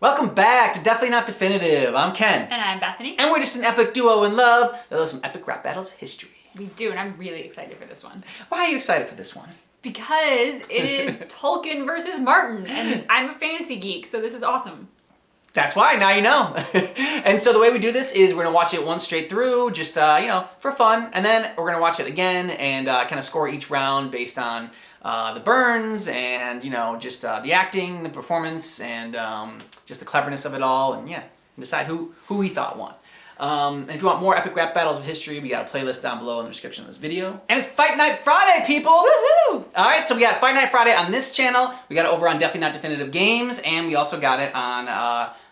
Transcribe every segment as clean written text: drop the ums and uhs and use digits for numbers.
Welcome back to Definitely Not Definitive. I'm Ken. And I'm Bethany. And we're just an epic duo in love that loves some epic rap battles history. We do, and I'm really excited for this one. Why are you excited for this one? Because it is Tolkien versus Martin, and I'm a fantasy geek, so this is awesome. That's why, now you know. And so the way we do this is we're going to watch it once straight through, just, for fun. And then we're going to watch it again and kind of score each round based on the burns and, just the acting, the performance, and just the cleverness of it all. And yeah, decide who we thought won. And if you want more epic rap battles of history, we got a playlist down below in the description of this video. And it's Fight Night Friday, people! Woohoo! Alright, so we got Fight Night Friday on this channel. We got it over on Definitely Not Definitive Games, and we also got it on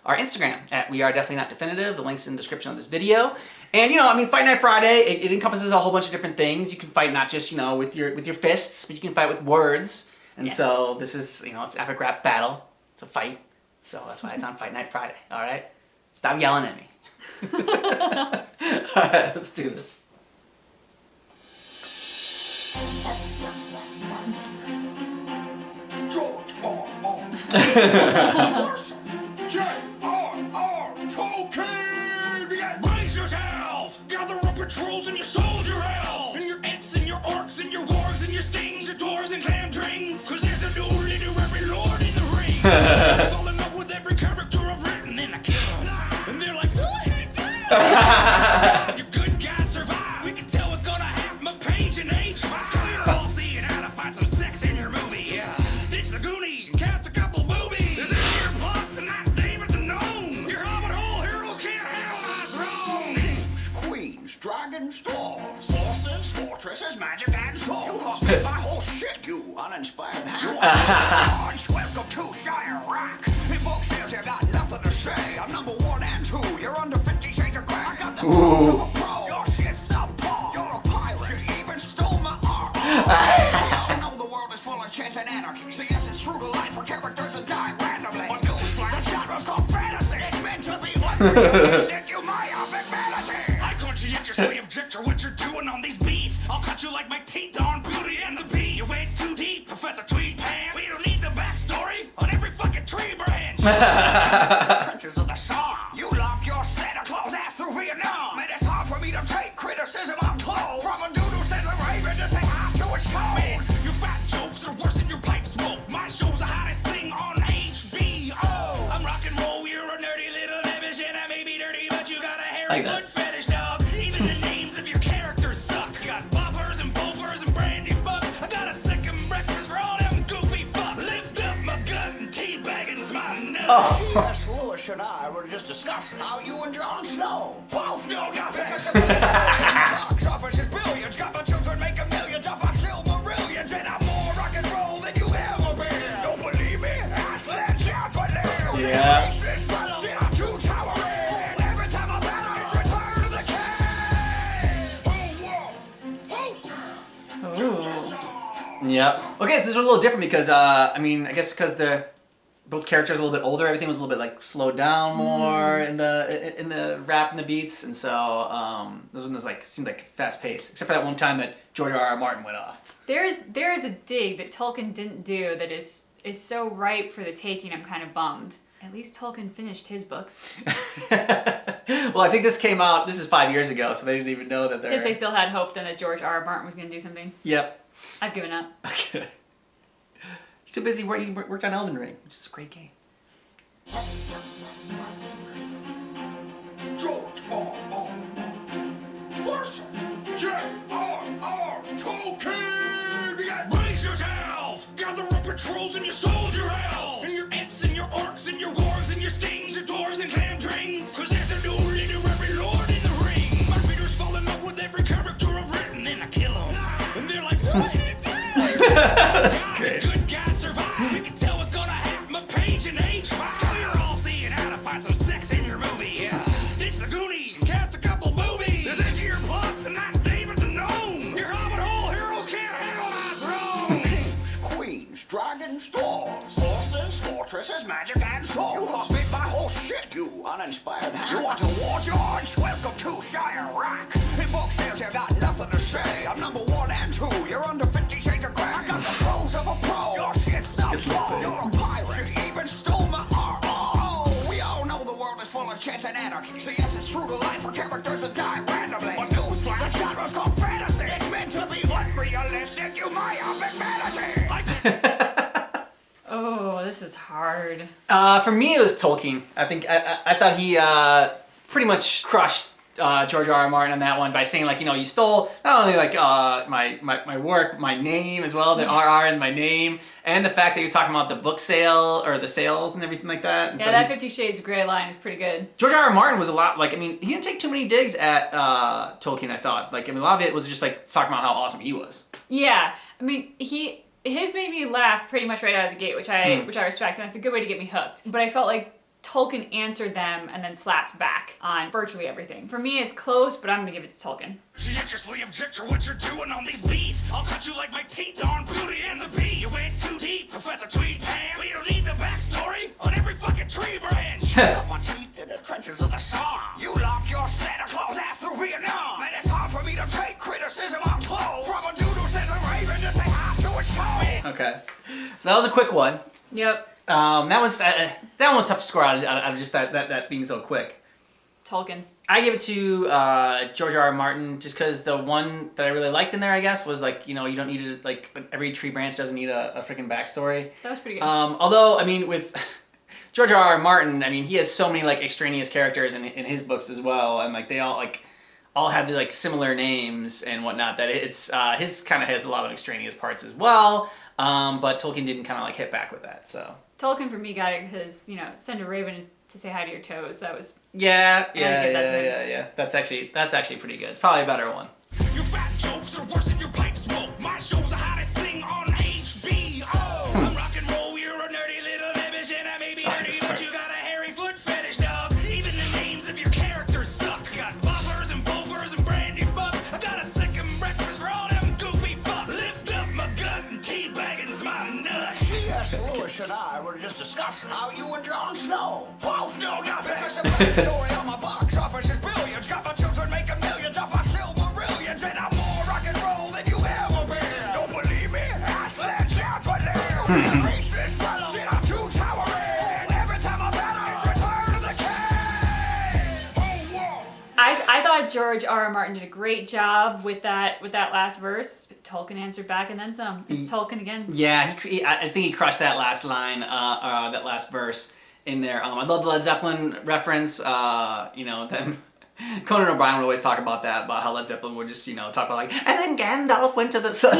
our Instagram at We Are Definitely Not Definitive. The link's in the description of this video. And Fight Night Friday, it encompasses a whole bunch of different things. You can fight not just, with your fists, but you can fight with words. And yes. So this is, it's epic rap battle. It's a fight. So that's why it's on Fight Night Friday, alright? Stop yelling at me. Alright, let's do this. JRR Tolkien! Brace yourself! Gather up your trolls and your soldier elves! And your ents and your orcs and your wargs and your stings, your dwarves and clamdrings! Cause there's a new leader to every lord in the ring! Fall in love with every character I've written, and I kill them! And they're like, your good guys survive! We can tell what's gonna happen on page and age 5! You're all seeing how to find some sex in your movies! Yeah. Ditch the Goonie and cast a couple boobies! There's a year plots and not David the Gnome! Your hobbit hole heroes can't handle my throne! Kings, queens, dragons, dwarves, horses, fortresses, magic and swords! You hopped my whole shit, you uninspired hound! Welcome to Shire Rock! In book sales you got nothing to say! I'm number 1 and 2, you're under 50 shades of grey! I got the balls of a pro! Your shit's subpar! You're a pirate, you even stole my art! We all know the world is full of chance and anarchy. So yes, it's true to life for characters that die randomly. But newsflash, the genre's called fantasy. It's meant to be like realistic, you my epic vanity. I conscientiously object to what you're doing on these beats. I'll cut you like my teeth on Beauty and the Beast. You went too deep, Professor Tweed Pants. We don't need the backstory on every fucking tree branch. Princes of the song. You locked your Santa Claus ass through Vietnam. And it's hard for me to take criticism on clothes. From a dude who sends a raven to say hi to his toes. Your fat jokes are worse than your pipe smoke. My show's the hottest thing on HBO. I'm rock and roll, you're a nerdy little nebbish, and I may be dirty, but you got a hairy foot fetish, dog. Even the names of your characters suck. You got buffers and buffers and brandy bucks. I got a second breakfast for all them goofy fucks. Lift up my gut and teabagging's my nuts. Yes, Lewis and I were just discussing how you and Jon Snow both know nothing. Box office is billions, got my children making millions off our Silmarils, and I'm more rock and roll than you've ever been. Don't believe me? Ask Led Zeppelin. Yeah. Racist fellow, sit up too towering. Every time I battle, it's Return of the King. Ooh. Yep. Okay, so this was a little different because, I guess because both characters are a little bit older, everything was a little bit slowed down more in the rap and the beats, and so this one was seemed like fast paced, except for that one time that George R.R. Martin went off. There is a dig that Tolkien didn't do that is so ripe for the taking. I'm kind of bummed. At least Tolkien finished his books. Well, I think this came out. This is 5 years ago, so they didn't even know that they're. Because they still had hope then that George R.R. Martin was going to do something. Yep. I've given up. Okay. He's too busy. He worked on Elden Ring, which is a great game. George R.R. Versus JRR Tolkien! Brace yourself! Gather up your trolls and your soldier elves! And your ents and your orcs and your wargs and your stings, your dwarves and clamdrings! Cause there's a new leader every lord in the ring! My readers fall in love with every character I've written, and I kill them! And they're like, That's great. Good guys survive! We can tell what's gonna happen on page and age 5! You're all seeing how to find some sex in your movies! Ditch the Goonie and cast a couple boobies! There's a year plots and not David the Gnome! Your hobbit hole heroes can't handle my throne! Kings, queens, dragons, dwarves, horses, fortresses, magic and swords! You hopped my whole shit, you uninspired hound! You want a war, George? Welcome to Shire Rock! In book sales you got nothing to say! I'm number 1 and 2, you're under 50 shades of grey! I got the pros of a pro! Your shit's subpar! You're a pirate, you even stole my art! romance and anarchy. So yes, it's true to life for characters that die randomly. But newsflash, the genre's called fantasy. It's meant to be unrealistic, you myopic vanity. Oh, this is hard. For me, it was Tolkien. I think I thought he pretty much crushed George R.R. Martin on that one by saying, like, you know, you stole not only like my work, my name as well, the RR in my name, and the fact that he was talking about the book sale or the sales and everything like that. And Yeah, so that 50 Shades of Grey line is pretty good. George R.R. Martin was a lot like, I mean, he didn't take too many digs at Tolkien. I thought, like, I mean, a lot of it was just like talking about how awesome he was. Yeah, I mean, his made me laugh pretty much right out of the gate, which I respect, and it's a good way to get me hooked. But I felt like Tolkien answered them and then slapped back on virtually everything. For me, it's close, but I'm gonna give it to Tolkien. Conscientiously object to what you're doing on these beasts. I'll cut you like my teeth on Beauty and the Beast. You went too deep, Professor Tweed Pants. We don't need the backstory on every fucking tree branch. Got my teeth in the trenches of the Somme. You locked your Santa Claus ass through Vietnam. And it's hard for me to take criticism on clothes from a dude who sends a raven to say hi to his toe. Okay, so that was a quick one. Yep. That one was tough to score out of just that being so quick. Tolkien. I give it to George R.R. Martin just because the one that I really liked in there, I guess, was like, you know, you don't need to, like, every tree branch doesn't need a freaking backstory. That was pretty good. Although, I mean, with George R.R. Martin, I mean, he has so many like extraneous characters in his books as well, and like they all had the like similar names and whatnot. That it's his kind of has a lot of extraneous parts as well. But Tolkien didn't kind of like hit back with that, so. Tolkien for me got it because, you know, send a raven to say hi to your toes. That was... Yeah. That's actually pretty good. It's probably a better one. Your fat jokes are worse than your pipe smoke. My show's the hottest thing on HBO. I'm rock and roll, you're a nerdy little image, and I may be nerdy, but you got a hairy foot fetish, dog. Even the names of your characters suck. Got buffers and bofers and brandy bucks. I got a second breakfast for all them goofy fucks. Lift up my gut and teabagging's my nuts. C.S. Lewis and I were just discussing how you and Jon Snow both know nothing. There's a backstory on my box office is brilliant. Got my children making millions off my Silmarillions, and I'm more rock and roll than you ever been. Don't believe me? Ask Led Zeppelin. Racist fellow, shit, I'm too towering. Every time I'm better, it's Return of the King. Oh, whoa. I thought George R.R. Martin did a great job with that last verse. Tolkien answered back and then some. It's Tolkien again. Yeah, I think he crushed that last line, that last verse in there. I love the Led Zeppelin reference. You know, them. Conan O'Brien would always talk about that, about how Led Zeppelin would just, you know, talk about like, and then Gandalf went to the sun.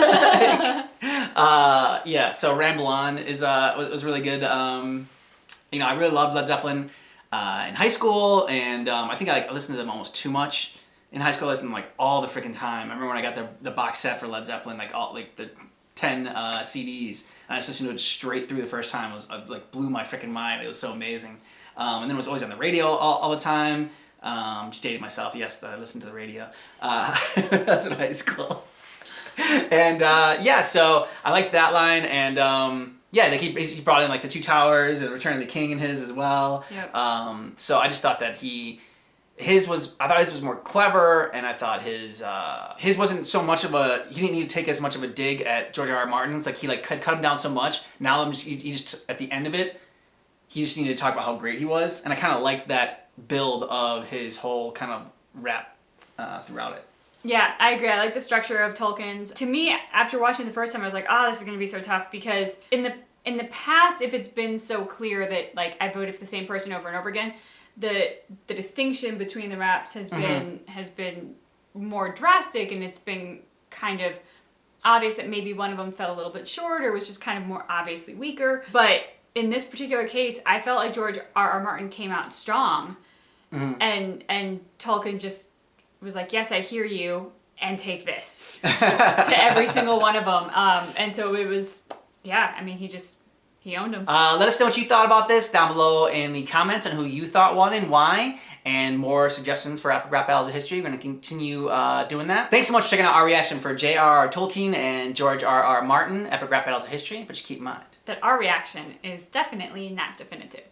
Yeah, so Ramble On was really good. You know, I really loved Led Zeppelin in high school, and I think I listened to them almost too much. In high school, I listened to them like all the freaking time. I remember when I got the box set for Led Zeppelin, like all like the 10 CDs, and I just listened to it straight through the first time. It was like blew my freaking mind. It was so amazing. And then it was always on the radio all the time. Just dated myself. Yes, I listened to the radio. I was in high school, and yeah, so I liked that line, and yeah, he brought in like the Two Towers and Return of the King in his as well. Yep. So I just thought that his was more clever, and I thought his wasn't so much of a, he didn't need to take as much of a dig at George R.R. Martin's, like he like cut him down so much. Now he just at the end of it, he just needed to talk about how great he was, and I kind of liked that build of his whole kind of rap throughout it. Yeah, I agree. I like the structure of Tolkien's. To me, after watching the first time, I was like, oh, this is going to be so tough, because in the past, if it's been so clear that like I voted for the same person over and over again, the distinction between the raps has been more drastic, and it's been kind of obvious that maybe one of them fell a little bit short or was just kind of more obviously weaker. But in this particular case, I felt like George R.R. Martin came out strong, and Tolkien just was like, yes, I hear you, and take this to every single one of them. And so it was, yeah, I mean, he owned them. Let us know what you thought about this down below in the comments, and who you thought won and why, and more suggestions for Epic Rap Battles of History. We're going to continue doing that. Thanks so much for checking out our reaction for JRR Tolkien and George R.R. Martin, Epic Rap Battles of History, but just keep in mind that our reaction is definitely not definitive.